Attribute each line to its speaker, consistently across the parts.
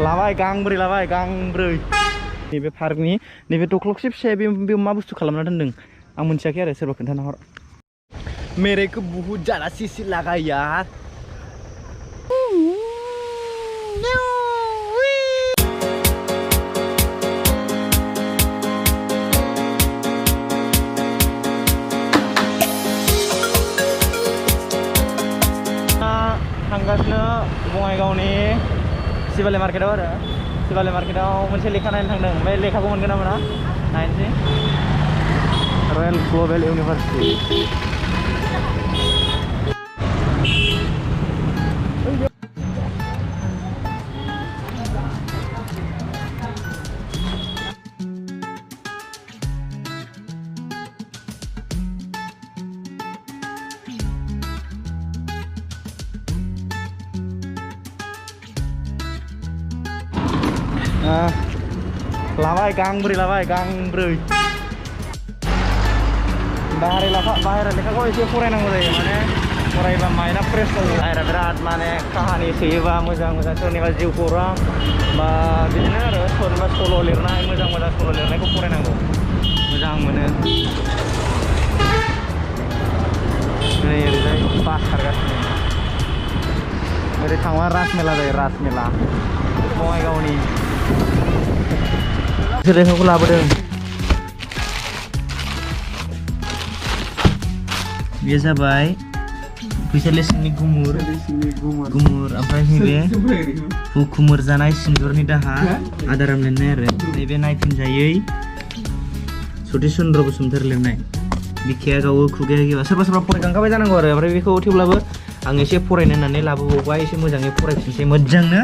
Speaker 1: लाबाय गांब्रै नैबे पार्कनि नैबे दख्लबसे फिसा बे मा बुस्थु खालामना दोनदों आं मोनथियाखै आरो सोरबा खोन्थाना हर मेरे को बहुत ज़्यादा सीसी लगा यार थांगासिनो बङाइगावनि सिबाले मार्केटआव आरो सिबाले मार्केटआव मोनसे लेखा नायनो थांदों ओमफ्राय लेखाखौ मोनगोन ना मोना नायनोसै रयेल ग्लबेल इउनिभार्सिटि लाबाय गांब्रै बाहेरा लेखाखौ एसे फरायनांगौ जायो माने फरायबा माइन्डआ फ्रेस जायो बाहेरा बिराद माने काहानि सोयोबा मोजां सोरनिबा जिउ खौरां बा बिदिनो आरो सोरनिबा सल' लिरनाय मोजां सल' लिरनायखौ फरायनांगौ मोजां मोनो नै ओरैजाय बास खारगासिनो ओरै थांबा राजमेला जायो राजमेला बङाइगावनि लेखाखौ लाबोदों बेयो जाबाय फैसालि सिंनि गुमुर ओमफ्राय नैबे हुखुमोर जानाय सिन्दुरनि दाहा आदाराम लिरनाय आरो नैबे नायफिनजायै सतीश चन्द्र बसुमतारी लिरनाय बिखाया गावो खुगाया गेवा सोरबा फरायखांखाबाय जानांगौ आरो ओमफ्राय बेखौ थेवब्लाबो आं एसे फरायनो होननानै लाबोबावबाय एसे मोजाङै फरायफिनसै मोजांनो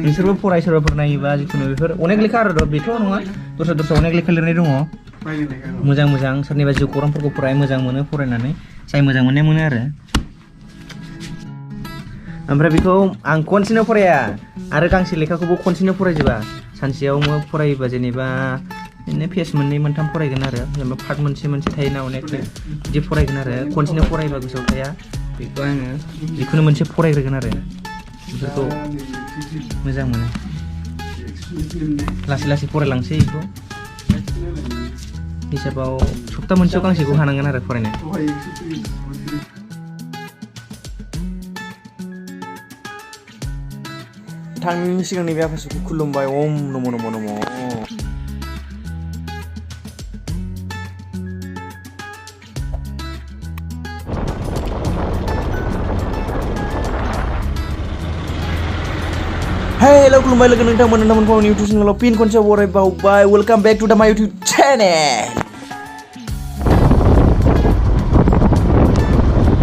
Speaker 1: नोंसोरबो फराय सोरबाफोर नायोबा जिखुनु बेफोर अनेक लेखा आरो बेथ' नङा दस्रा अनेक लेखा लिरनाय दङ मोजां सोरनिबा जिउ खौरांफोरखौ फराय मोजां मोनो फरायनानै जाय मोजां मोननाय मोनो आरो ओमफ्राय बेखौ आं खनसेनो फराया आरो गांसे लेखाखौबो खनसेनो फरायजोबा सानसेयाव फरायोबा जेनेबा बिदिनो पेज मोननै मोनथाम फरायगोन आरो जेनेबा पार्ट मोनसे थायोना अनेक बिदि फरायगोन आरो खनसेनो फरायोबा गोसोआव थाया बेखौ आङो जिखुनु मोनसे फरायग्रोगोन आरो बेफोरखौ मोजां मोनो लासै फरायलांसै बेखौ हिसाबाव सप्ता मोनसेयाव गांसेखौ हानांगोन आरो फरायनो थांनायनि सिगांनि बे आफासुखौ खुलुमबाय ओम नमो नमो Hello खुलुमबाय लोगो नोंथांमोनखौ आंनि YouTube चेनेलाव फिन खनसे बरायबावबाय वेलकाम बेक टु माय YouTube चेनेल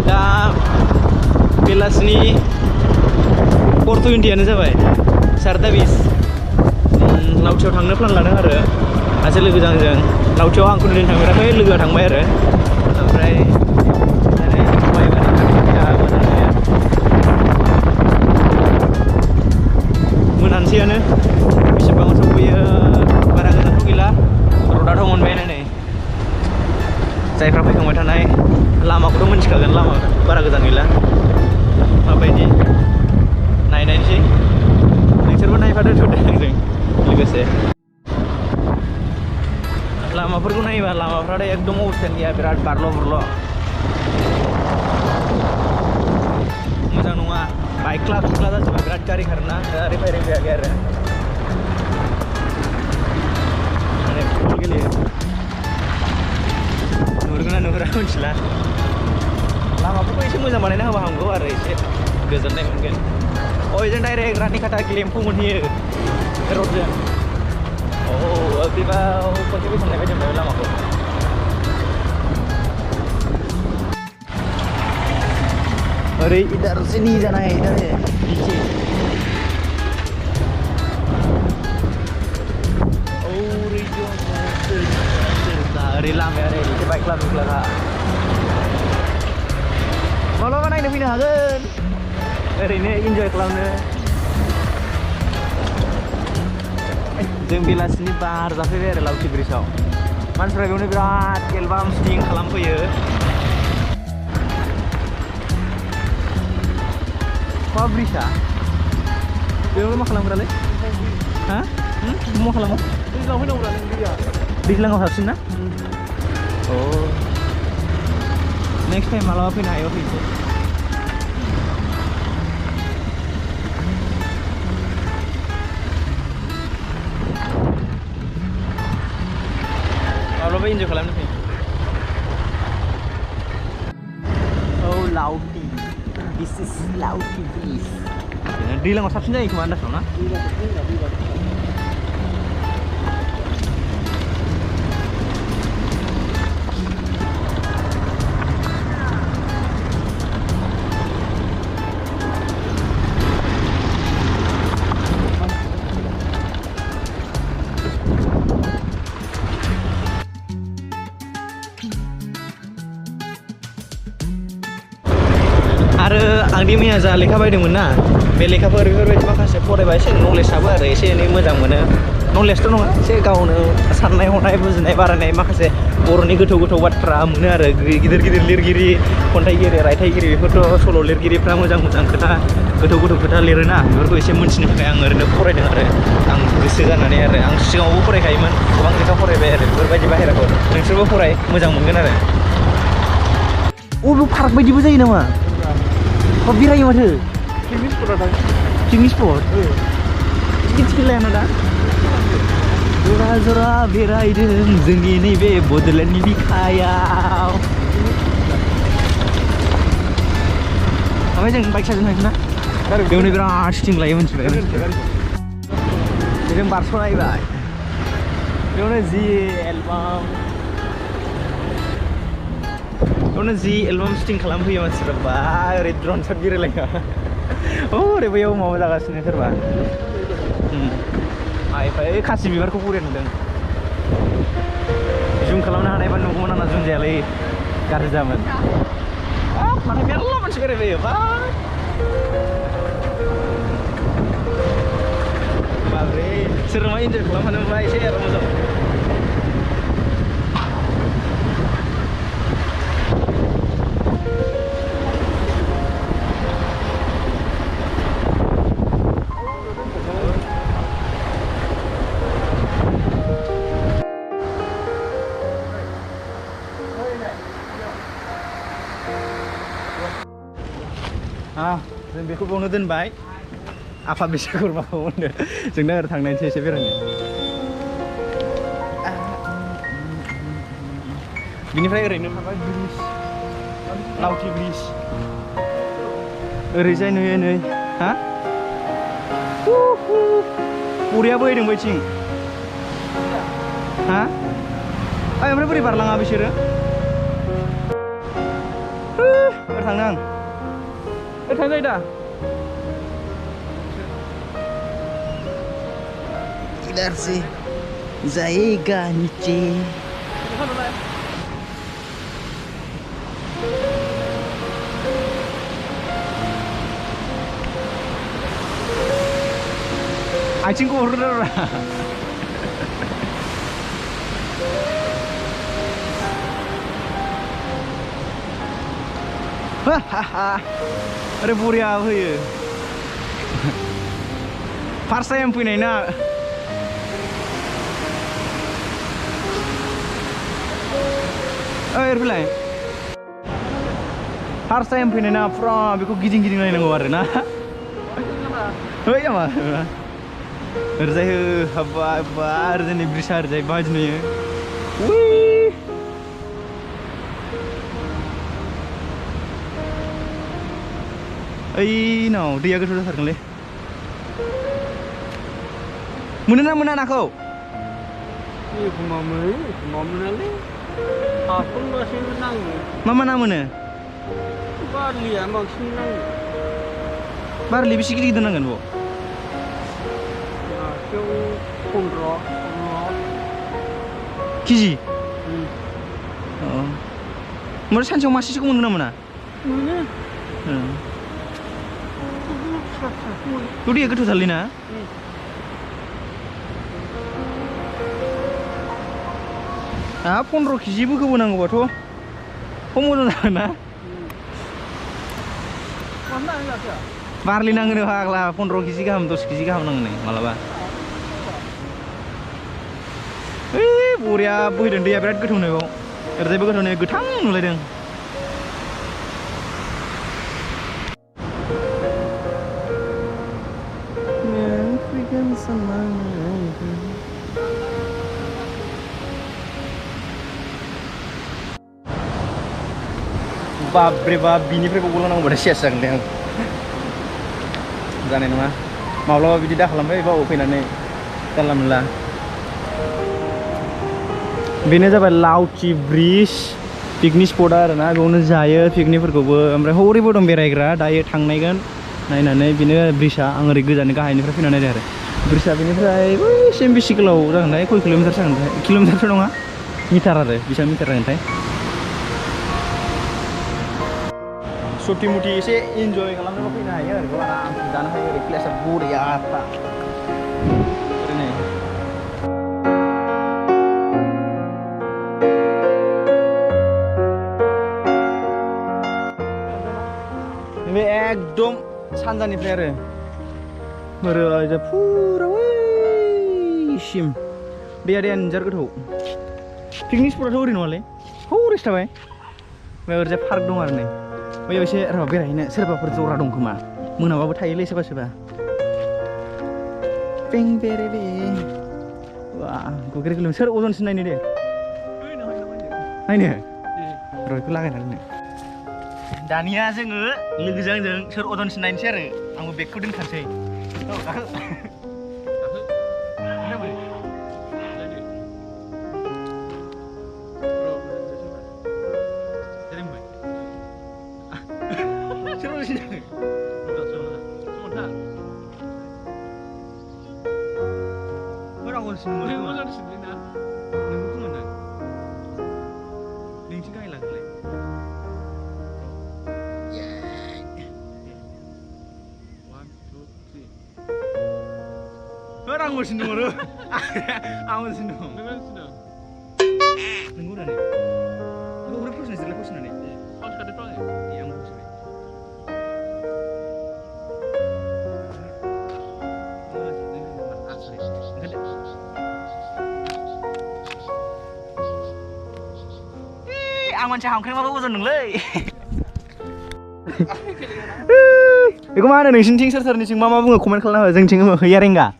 Speaker 1: दा बेलासिनि 4:20 जाबाय 4:20 लावथियाव थांनो प्लान लादों आरो सासे लोगोजों आंजों लावथियाव आंखौ दिनै थांफेराखै लोगोआ थांबाय आरो ओमफ्राय मोनानसैयानो बेसेबां सफैयो बारा गोजानथ' गैला रडाथ' मोनबायानो नै जायफ्रा फैखांबाय थानाय लामाखौथ' मिन्थिखागोन लामा बारा गोजान गैला माबायदि नायनायसै नोंसोरबो नायफादो थ'दो आंजों लोगोसे लामाफोरखौ नायोबा लामाफ्राथ' एकदम अबस्थायानो गैया बिराद बारल' बुरल' मोजां नङा बाइक्ला जाजोबा बिराद गारि खारोना गारि फायरिं जायाखै आरो माने फुटबल गेलेयो नुहुरगोन ना नुहुरा मिथिला लामाफोरखौ एसे मोजां बानायना होबा हामगौ आरो एसे गोजोननाय मोनगोन ओजों डाइरेक्ट रानिखाता गेलेम्फु मोनहैयो बे रडजों बिबा खनसे फैखांनाय बायदि मोनबाय लामाखौ अरे इधर से नहीं जाना है इधर है नीचे अरे लामाया अरे एसे बाइक लाबोग्ला माब्लाबा नायनो फैनो हागोन ओरैनो इन्जय खालामनो जों बेलासिनि बार जाफैबाय आरो लावथि ब्रिजआव मानसिफ्रा बेयावनो बिराद एलबाम शुटिं खालामफैयो मा ब्रिजआ बेयावनो मा खालामग्रालै Ha? Mau खालामो?
Speaker 2: दैज्लां फैनांगौ नों दैया
Speaker 1: दैज्लाङाव साबसिन ना? नेक्स्ट टाइम मालाबा फैनो हायो फैनोसै माब्लाबा इन्जय खालामनो फै लाउटी दिस इज लाउटी बीच दैज्लाङाव साबसिन जायो खोमा आन्दासाव ना? आरो आंदि मैया जा लेखा बायदोंमोन ना बे लेखाफोर बेफोरबायदि माखासे फरायबा एसे नलेजआबो आरो एसे एनै मोजां मोनो नलेजथ' नङा एसे गावनो साननाय हनाय बुजिनाय बारायनाय माखासे बर'नि गोथौ गोथौ बाथ्रा मोनो आरो गिदिर गिदिर लिरगिरि खन्थाइगिरि रायथाइगिरि बेफोरथ' सल' लिरगिरिफ्रा मोजां मोजां खोथा गोथौ गोथौ खोथा लिरोना बेफोरखौ एसे मोनथिनो थाखाय आं ओरैनो फरायदों आरो आं गोसो जानानै आरो आं सिगाङावबो फरायखायोमोन गोबां लेखा फरायबाय आरो बेफोरबायदि बाहेराखौ नोंसोरबो फराय मोजां मोनगोन आरो बे पार्क बायदिबो जायो नामा? बेरायो माथो
Speaker 2: पिकनिक स्पटआ दा
Speaker 1: पिकनिक स्पट टिकेट लायाना दा जरा जरा बेरायदों जोंनि नैबे बड'लेण्डनि बिखायाव ओमफ्राय जों बाइक साजों थांसै ना बेयावनो बिराद स्टिं लायो मोनथिबाय जों बारस'नायबाय बेयावनो जि एलबाम स्टिं खालामफैयो मानसिफ्रा बा ओरै ड्रन शट बिरलायना ओरै बैयाव माबा जागासिनो सोरबा ओमफ्राय खासि बिबारखौ बरिया नुदों जुम खालामनो हानायबा नुगौमोन आंना जुम जायालै गाज्रि जामोन माथो मेरला मानसि बेरायफैयो बा माब्रै सोरबा इन्जय खालामफानो मोनबा एसे आरो मोजां जों बेखौ बावनो दोनबाय आफा बिश्वकर्माखौ होनदो जों दा ओरै थांनायसै एसे बेरायनो बिनिफ्राय ओरैनो थाबाय ब्रिज लाउटी ब्रिज ओरैजाय नुयो नै हा बरिया बोहैदों बैथिं हा ओमफ्राय बोरै बारलाङा बिसोरो ओरै थांनो आं थांजायो दा इधर से जाएगा नीचे आथिंखौ हरदो रा अरे बरिया होयो फार्स्ट टाइम फैनाय ना ओइ फैलाय फार्स्ट टाइम फैनाय ना फुरा बेखौ गिदिं गिदिं नायनांगौ आरो ना ओइ नामा ओरैजाय हाबा हाबा ओरैजाय नै ब्रिजआ ओरैजाय बायदि नुयो ओइ नाव दैया गोथौ जाथारगोनलै मोनोना मोना नाखौ
Speaker 2: एखमबा मोनो एखमबा मोनालै हाखरबासो नाङो
Speaker 1: मा मा ना मोनो
Speaker 2: बारलिया बांसिन नाङो
Speaker 1: बारलि बेसे गिदिर गिदिर नांगोन बाव
Speaker 2: मासेयाव 15
Speaker 1: केजि ओमफ्राय सानसेयाव मासेसोखौ मोनगोन ना मोना
Speaker 2: मोनो
Speaker 1: दैया गोथौथारलै ना हाब 15 केजि बोखोबो नांगौबाथ' खम मोजां जागोन ना बारलि नांगोन फाग्ला 15 केजि गाहाम 10 केजि गाहाम नांगोन मालाबा बरिया बोहैदों दैया बिराद गोथौ नो बाव ओरैजायबो गोथौ नो गोथां नुलायदों बाब्रे बाब बिनिफ्राय गगलांनांगौबाथाय सेस जागोन दे आं जानाय नङा माब्लाबा बिदि दा खालामबाय बाव फैनानै जानला मोनला बेनो जाबाय लावथि ब्रिज पिकनिक स्पटआ आरोना बेयावनो जायो पिकनिकफोरखौबो ओमफ्राय हरैबो दं बेरायग्रा दायो थांनायगोन नायनानै बेनो ब्रिजआ आं ओरै गोजान गाहायनिफ्राय फैनानै नायदों आरो ब्रिजआ बेनिफ्राय बैसिम बेसे गोलाव जागोनथाय खय किल'मिटारसो जागोनथाय किल'मिटारथ' नङा मिटार आरो बेसेबां मिटार जागोनथाय सथि मथि एसे इन्जय खालामनोबो फैनो हायो आरो आराम जानो हायो ओरै प्लेसआ बरियाखा ओरैनो बे एकदम सानजानिफ्राय आरो ओरै फुरा सिम दैया देन्जार गोथौ पिकनिक स्पटआथ' ओरै नङालै हरैसो थाबाय ओमफ्राय ओरैजाय पार्क दं आरो नै बैयाव एसे र' बेरायहैनो सोरबाफोर जरा दं खोमा मोनाबाबो थायोलै सोरबा सोरबा पें बेरे बे वा गुग्रे गोलोम सोर अजनसिन नायनो दे नायनो र' बेखौ लागायनानै दानिया जोङो लोगोजों आंजों सोर अजनसिन नायनोसै आरो आंबो बेगखौ दोनखानोसै Orang mau sini baru, aku sini. Memang sini. Nunggu nih. Aku udah pesen sih, pesen nih. Oh sudah dipegang ya? Iya mau pesen. Aman cahang kering apa udah nungguin. Iku mana nih sing ser nih sing mama bunga komen kalau sing hiring nggak?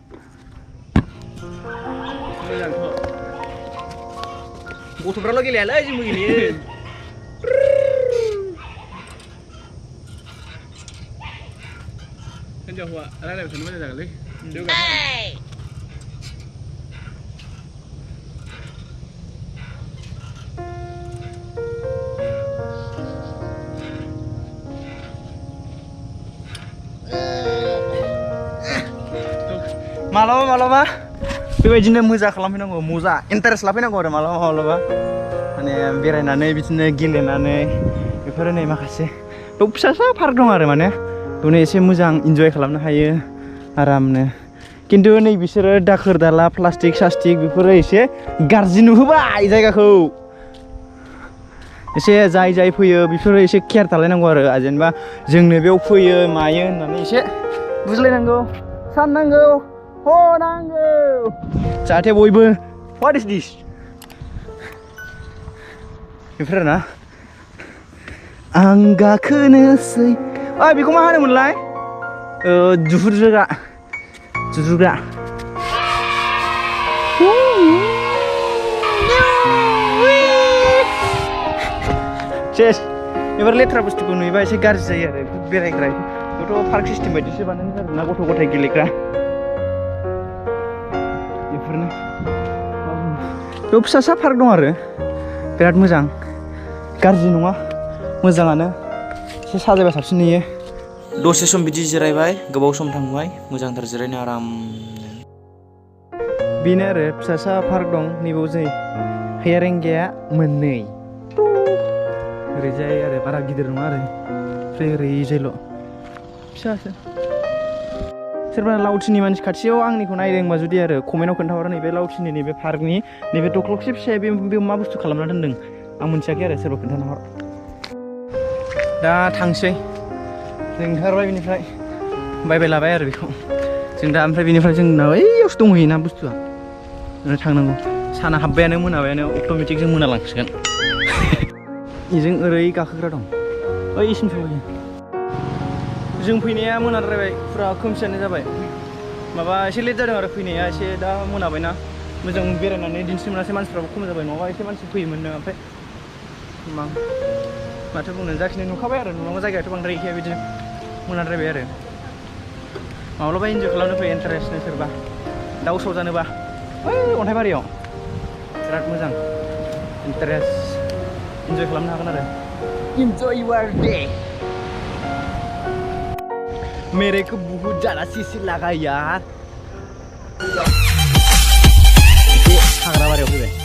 Speaker 1: Gua lagi lihat aja begini. Kan jauh, ada yang sana mana jalan lagi? Jauh kan? Malam बेबायदिनो मोजा खालामफैनांगौ मोजा interest लाफैनांगौ आरो मालाबा माने बेरायनानै बिदिनो गेलेनानै बेफोरो नै माखासे बेयाव फिसा फिसा पार्क दं आरो माने बेयावनो एसे मोजां इन्जय खालामनो हायो आरामनो खिन्थु नै बिसोरो दाखोर दाला प्लास्टिक सास्टिक बेफोरो एसे गाज्रि नुहोबाय जायगाखौ एसे जाय फैयो बिसोरो एसे केयार खालामनांगौ आरो जेनेबा जोंनो बेयाव फैयो मायो होननानै एसे बुजिलायनांगौ साननांगौ हनांगौ जाहाथे बयबो what is this बेफोर ना आं गाखोनोसै बेखौ मा होनोमोनलाय जुहुरग्रा सेस एबार लेथ्रा बुस्थुखौ नुयोबा एसे गाज्रि जायो आरो बेरायग्रा बेथ' पार्क सिस्टेम बायदिसो बानायनाय जादों ना गथ' गथाय गेलेग्रा बेफोरनो बेयाव फिसा फिसा पार्क दं आरो बिराद मोजां गाज्रि नङा मोजाङानो एसे साजायबा साबसिन नुयो दसे सम बिदि जिरायबाय गोबाव सम थांबाय मोजांथार जिरायनो आराम बेनो आरो फिसा फिसा पार्क दं नैबाव जै हेरेंगाया मोननै ओरैजाय आरो बारा गिदिर नङा आरो ओमफ्राय ओरैजायल' फिसासो सोरबा लावथिनि मानसि खाथियाव आंनिखौ नायदोंबा जुदि आरो कमेन्टआव खोन्थाहर नैबे लावथिनि नैबे पार्कनि नैबे दख्लबसे फिसाया बे मा बुस्थु खालामना दोनदों आं मिथियाखै आरो सोरबा खोन्थाना हर दा थांसै जों ओंखारबाय बेनिफ्राय बायबाय लाबाय आरो बेखौ जों दा ओमफ्राय बेनिफ्राय जोंनाव ओइयावसो दंहैयोना बुस्थुआ थांनांगौ साना हाब्बायानो मोनाबायानो अट'मेटिक जों मोनालांसिगोन इजों ओरै गाखोग्रा दं ओइ इसिम सहैयो जों फैनाया मोनाद्रायबाय फुरा खोमसियानो जाबाय माबा एसे लेट जादों आरो फैनाया एसे दा मोनाबायना मोजां बेरायनानै दिन्थिनो मोनासै मानसिफ्राबो खम जाबाय नङाबा एसे मानसि फैयोमोननो ओमफ्राय माथो बुंनो जाखिनि नुखाबाय आरो नुनांगौ जायगायाथ' बांद्राय गैखाया बिदिनो मोनाद्रायबाय आरो माब्लाबा इन्जय खालामनो फै इन्टारेस्टनो सोरबा दाउ सौजानोबा ओइ अन्थाइबारियाव बिराद मोजां इन्टारेस्ट इन्जय खालामनो हागोन आरो इन्जय युवर डे मेरे को बहुत ज़्यादा सीसी लगा यार हाग्रा बारियाव फैबाय